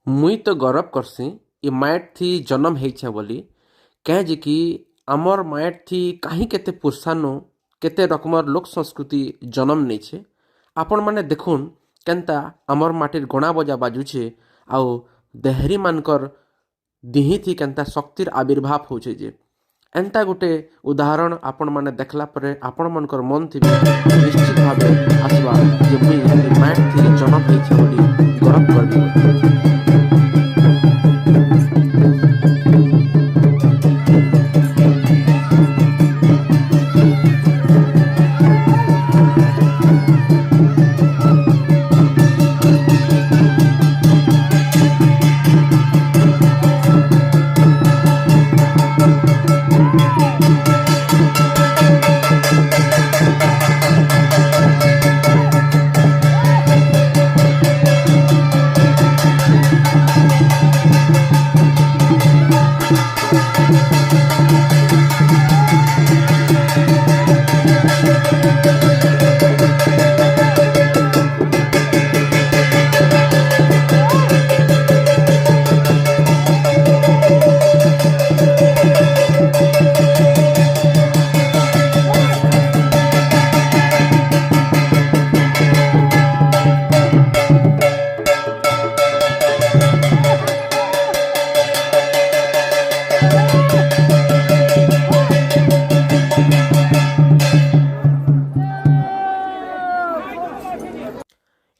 मुई तो गौरव करसी ये माएट थी जन्म ହେଇଛେ ବୋଲି କାଁ ଯେ କି ଆମର୍ ମାଏଟ୍ थी କାହିଁ କେତେ ପୁରସାନୁ କେତେ ରକମର ଲୋକ ସଂସ୍କୃତି ଜନ୍ମ ନେଇଛେ ଆପଣମାନେ ଦେଖୁନ୍ କେନ୍ତା ଆମର୍ ମାଟିର ଗଣା ବଜା ବାଜୁଛେ ଆଉ ଦେହରୀ ମାନଙ୍କର ଦିହି थी କେନ୍ତା ଶକ୍ତିର ଆବିର୍ଭାବ ହଉଛେ ଯେ ଏନ୍ତା ଗୋଟେ ଉଦାହରଣ ଆପଣମାନେ ଦେଖିଲା ପରେ ଆପଣମାନଙ୍କର ମନ ଥିବେ ନିଶ୍ଚିତ ଭାବେ ଆସିବା ଯେ ମୁଇଁ ମାଏଟ୍ थी ଜନ୍ମ ହେଇଛେ ବୋଲି ଗୌରବ କରିବି।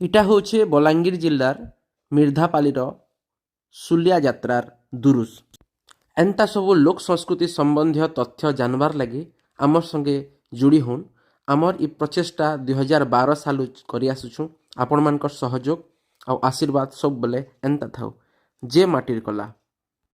इटा होचे बलांगीर जिल्लार मिर्धापालीर सुलिया जात्रार दुरुस एंता सब लोक संस्कृति संबंधी तथ्य जानवार लगी आमर संगे जोड़ी होन आमर इ प्रचेष्टा 2012 साल करी आसुछु आपण मानकर सहयोग और आशीर्वाद सब बेले एंता थाउ जे माटिर कला।